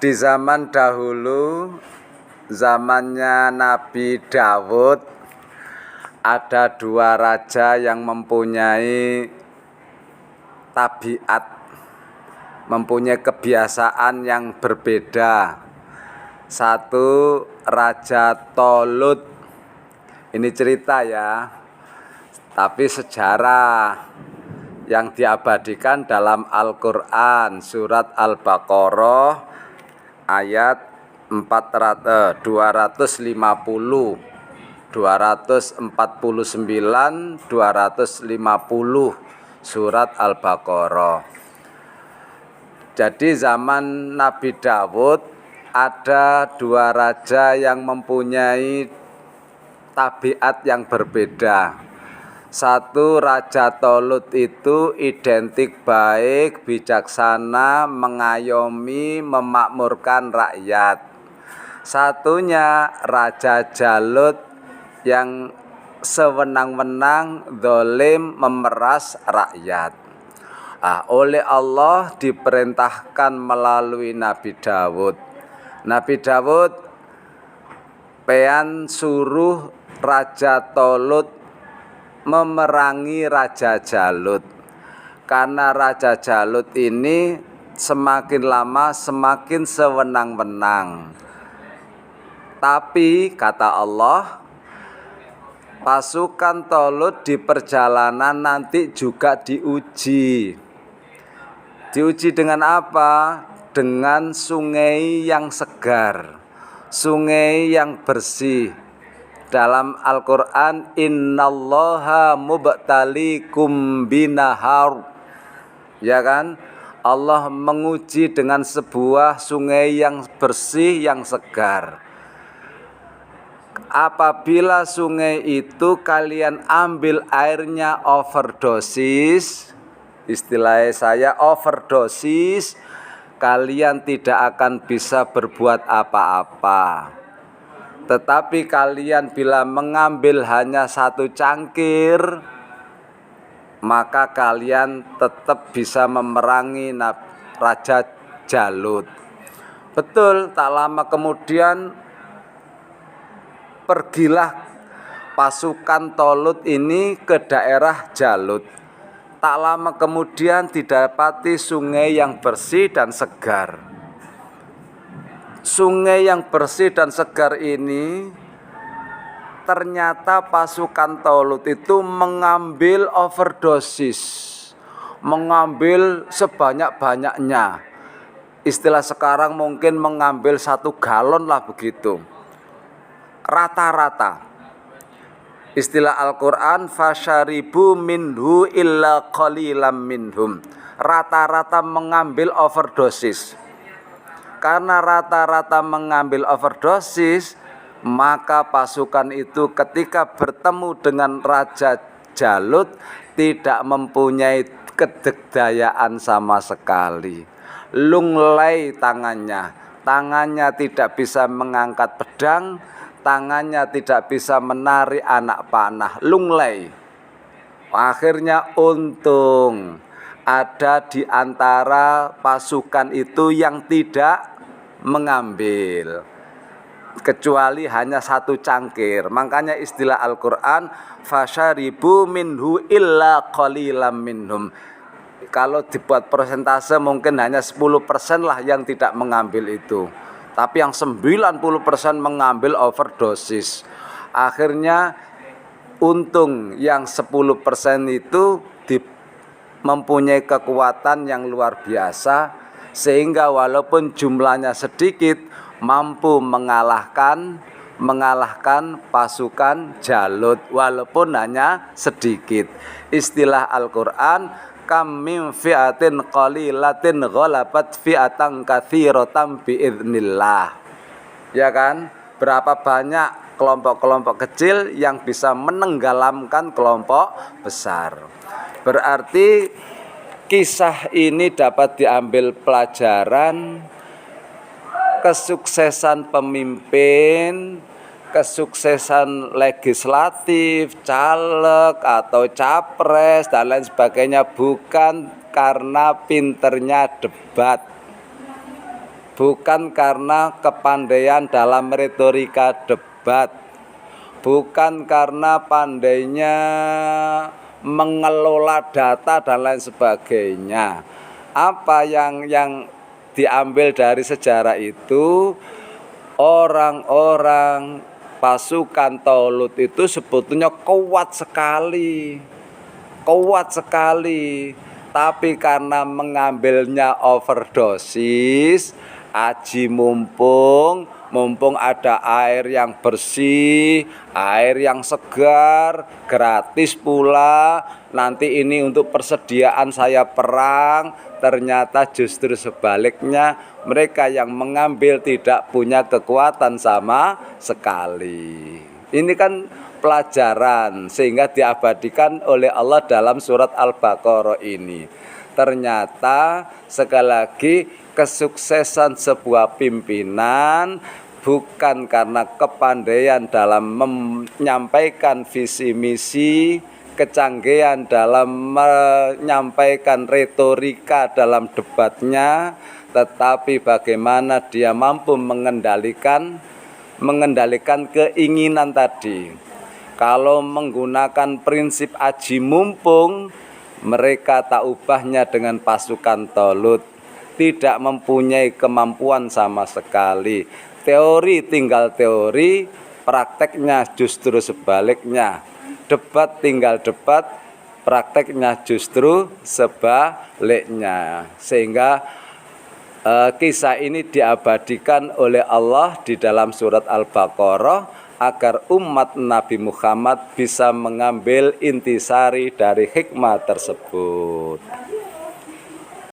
Di zaman dahulu, zamannya Nabi Dawud, ada dua raja yang mempunyai tabiat, mempunyai kebiasaan yang berbeda. Satu, Raja Tolut. Ini cerita ya, tapi sejarah yang diabadikan dalam Al-Quran, surat Al-Baqarah ayat 250, 249, 250 surat Al-Baqarah. Jadi zaman Nabi Dawud ada dua raja yang mempunyai tabiat yang berbeda. Satu, Raja Tolut itu identik baik, bijaksana, mengayomi, memakmurkan rakyat. Satunya Raja Jalut yang sewenang-wenang, zalim, memeras rakyat. Oleh Allah diperintahkan melalui Nabi Dawud. Nabi Dawud pean suruh Raja Tolut memerangi Raja Jalut, karena Raja Jalut ini semakin lama semakin sewenang-wenang. Tapi kata Allah, pasukan Tolut di perjalanan nanti juga diuji. Diuji dengan apa? Dengan sungai yang segar, sungai yang bersih. Dalam Al-Quran, innallaha mubtalikum binahar, ya kan? Allah menguji dengan sebuah sungai yang bersih, yang segar. Apabila sungai itu kalian ambil airnya overdosis, istilah saya overdosis, kalian tidak akan bisa berbuat apa-apa. Tetapi kalian bila mengambil hanya satu cangkir, maka kalian tetap bisa memerangi Raja Jalut. Betul, tak lama kemudian pergilah pasukan Tolut ini ke daerah Jalut. Tak lama kemudian didapati sungai yang bersih dan segar. Sungai yang bersih dan segar ini ternyata pasukan Tolut itu mengambil overdosis, mengambil sebanyak-banyaknya. Istilah sekarang mungkin mengambil 1 galon lah begitu. Rata-rata. Istilah Al-Quran, fasyaribu minhu illa qalilam minhum. Rata-rata mengambil overdosis. Karena rata-rata mengambil overdosis, maka pasukan itu ketika bertemu dengan Raja Jalut tidak mempunyai kedegdayaan sama sekali. Lunglai tangannya tidak bisa mengangkat pedang, tangannya tidak bisa menarik anak panah, lunglai. Akhirnya untung ada di antara pasukan itu yang tidak mengambil, kecuali hanya 1 cangkir. Makanya istilah Al-Quran, fasyaribu minhu illa qalilam minhum. Kalau dibuat persentase mungkin hanya 10% lah yang tidak mengambil itu, tapi yang 90% mengambil overdosis. Akhirnya untung yang 10% itu mempunyai kekuatan yang luar biasa, sehingga walaupun jumlahnya sedikit mampu mengalahkan pasukan Jalut walaupun hanya sedikit. Istilah Al-Quran, kam min fi'atin qalilatin ghalabat fi'atan katsiratan biidznillah. Ya kan? Berapa banyak kelompok-kelompok kecil yang bisa menenggelamkan kelompok besar. Berarti kisah ini dapat diambil pelajaran kesuksesan pemimpin, kesuksesan legislatif, caleg atau capres dan lain sebagainya bukan karena pinternya debat, bukan karena kepandaian dalam retorika debat, bukan karena pandainya mengelola data dan lain sebagainya. Apa yang diambil dari sejarah itu, orang-orang pasukan Talut itu sebetulnya kuat sekali, tapi karena mengambilnya overdosis, aji mumpung ada air yang bersih, air yang segar, gratis pula. Nanti ini untuk persediaan saya perang. Ternyata justru sebaliknya, mereka yang mengambil tidak punya kekuatan sama sekali. Ini kan pelajaran sehingga diabadikan oleh Allah dalam surat Al-Baqarah ini. Ternyata sekali lagi, kesuksesan sebuah pimpinan bukan karena kepandaian dalam menyampaikan visi misi, kecanggihan dalam menyampaikan retorika dalam debatnya, tetapi bagaimana dia mampu mengendalikan keinginan tadi. Kalau menggunakan prinsip aji mumpung, mereka tak ubahnya dengan pasukan Talut, tidak mempunyai kemampuan sama sekali. Teori tinggal teori, prakteknya justru sebaliknya. Debat tinggal debat, prakteknya justru sebaliknya. Sehingga kisah ini diabadikan oleh Allah di dalam surat Al-Baqarah agar umat Nabi Muhammad bisa mengambil intisari dari hikmah tersebut.